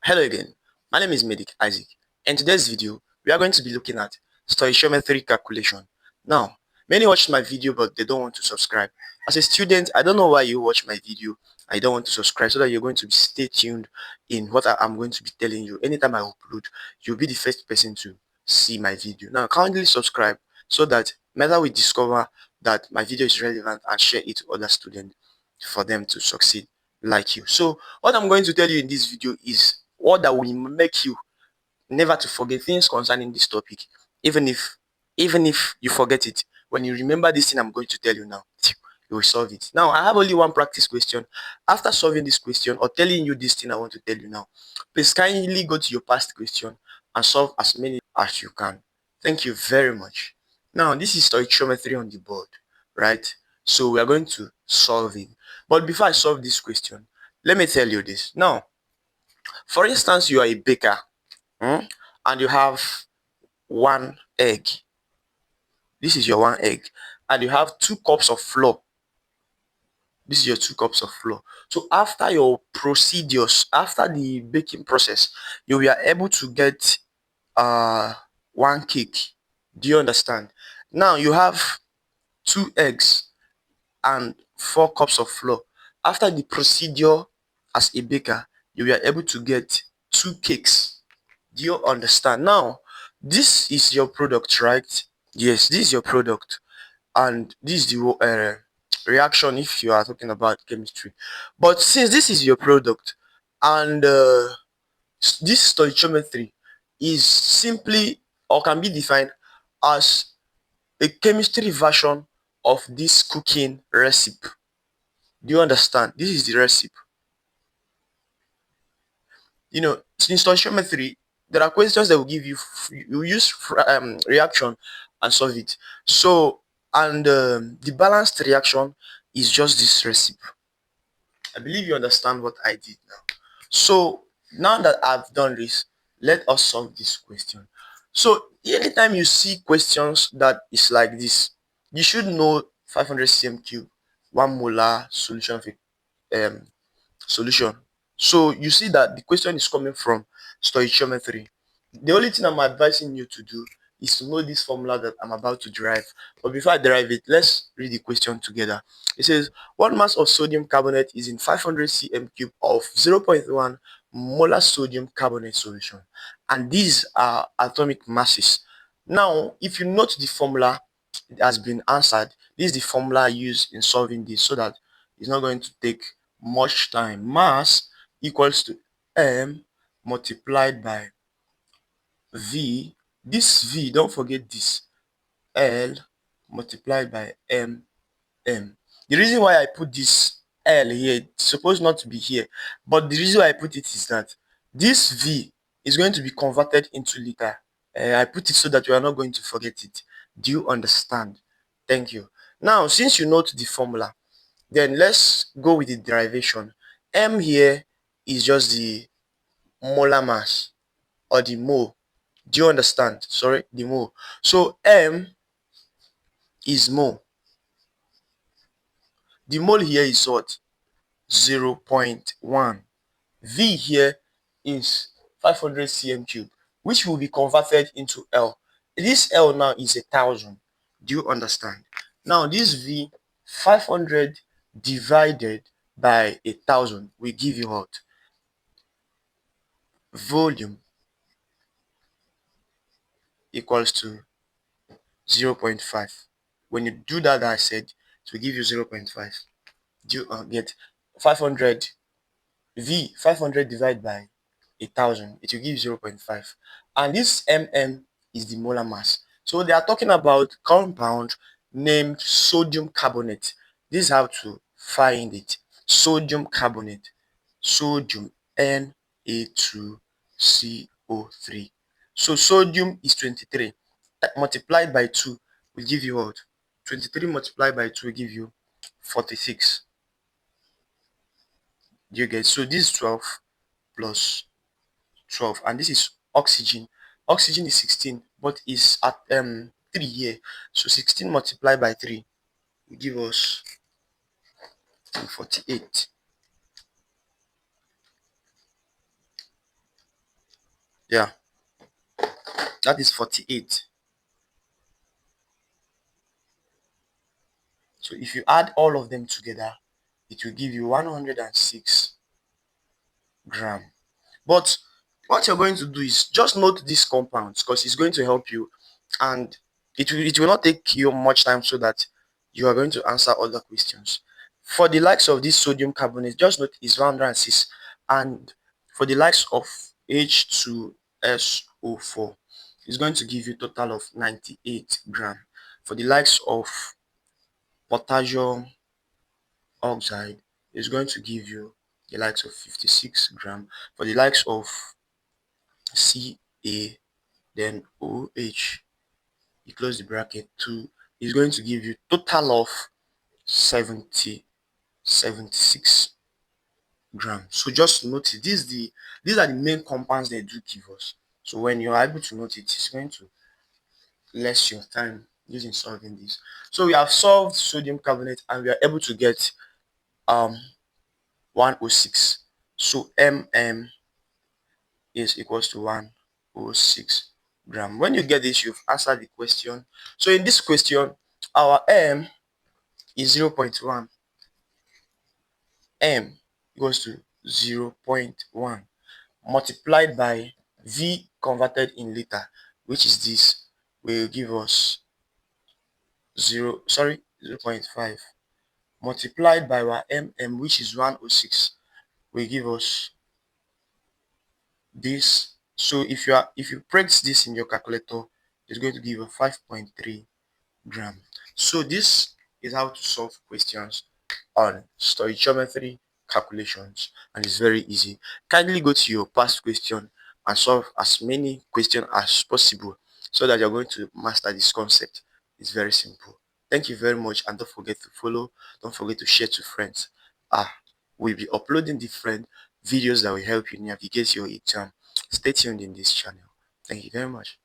Hello again, my name is Medic Isaac. In today's video, we are going to be looking at stoichiometry calculation. Now, many watched my video but they don't want to subscribe. As a student, I don't know why you watch my video. I don't want to subscribe so that you're going to stay tuned in what I'm going to be telling you. Anytime I upload, you'll be the first person to see my video. Now, kindly subscribe so that whether we discover that my video is relevant and share it to other students for them to succeed like you. So what I'm going to tell you in this video is what that will make you never to forget things concerning this topic, even if you forget it. When you remember this thing I'm going to tell you now, you will solve it. Now I have only one practice question. After solving this question or telling you this thing I want to tell you now, please kindly go to your past question and solve as many as you can. Thank you very much. Now this is stoichiometry on the board, right? So we are going to solve it. But before I solve this question, let me tell you this. Now, for instance, you are a baker, and you have one egg. This is your one egg. And you have 2 cups of flour. This is your 2 cups of flour. So after your procedures, after the baking process, you were able to get one cake. Do you understand? Now you have 2 eggs and 4 cups of flour. After the procedure as a baker, you were able to get 2 cakes. Do you understand? Now, this is your product, right? Yes, this is your product, and this is the reaction if you are talking about chemistry. But since this is your product, and this stoichiometry is simply or can be defined as a chemistry version of this cooking recipe. Do you understand? This is the recipe. You know, in stoichiometry, there are questions that will give you, you use reaction and solve it. So, and the balanced reaction is just this recipe. I believe you understand what I did now. So, now that I've done this, let us solve this question. So, anytime you see questions that is like this, you should know 500 cm cube, 1 molar solution of a solution. So you see that the question is coming from stoichiometry. The only thing I'm advising you to do is to know this formula that I'm about to derive. But before I derive it, let's read the question together. It says, what mass of sodium carbonate is in 500 cm cube of 0.1 molar sodium carbonate solution? And these are atomic masses. Now, if you note the formula, it has been answered. This is the formula used in solving this so that it's not going to take much time. Mass equals to m multiplied by v. This v, don't forget this, l multiplied by m. The reason why I put this l here, it's supposed not to be here, but the reason why I put it is that this v is going to be converted into liter. I put it so that you are not going to forget it. Do you understand? Thank you. Now, since you note the formula, then let's go with the derivation. M here is just the molar mass or the mole. Do you understand? Sorry, the mole. So M is mole. The mole here is what? 0.1. V here is 500 cm cube, which will be converted into L. This L now is 1,000. Do you understand? Now this V, 500 divided by 1,000 will give you what? Volume equals to 0.5. When you do that, I said it will give you 0.5. Do you get 500 V 500 divided by 1,000? It will give you 0.5. And this mm is the molar mass. So they are talking about compound named sodium carbonate. This is how to find it. Sodium carbonate. Sodium Na2CO3. So sodium is 23. Multiplied by 2 will give you what? 23 multiplied by 2 will give you 46. Do you get? So this is 12 plus 12, and this is oxygen. Oxygen is 16, but is at 3 here. So 16 multiplied by 3 will give us 48. Yeah, that is 48. So if you add all of them together, it will give you 106 gram. But what you're going to do is just note these compounds because it's going to help you, and it will not take you much time so that you are going to answer other questions. For the likes of this sodium carbonate, just note is 106, and for the likes of H2SO4, it's going to give you total of 98 gram. For the likes of potassium oxide, it's going to give you the likes of 56 gram. For the likes of Ca, then OH, you close the bracket, 2 is going to give you total of 70 76 grams. So just notice these are the main compounds they do give us. So when you're able to note it, it's going to less your time using solving this. So we have solved sodium carbonate and we are able to get 106. So is equals to 106 gram. When you get this, you've answered the question. So in this question, our m is 0.1. M equals to 0.1 multiplied by V converted in liter, which is this, will give us 0.5 multiplied by our which is 106, will give us this. So if you press this in your calculator, it's going to give you 5.3 gram. So this is how to solve questions on stoichiometry calculations, and it's very easy. Kindly go to your past question and solve as many questions as possible so that you're going to master this concept. It's very simple. Thank you very much, and don't forget to follow, don't forget to share to friends. We'll be uploading different videos that will help you navigate your exam. Stay tuned in this channel. Thank you very much.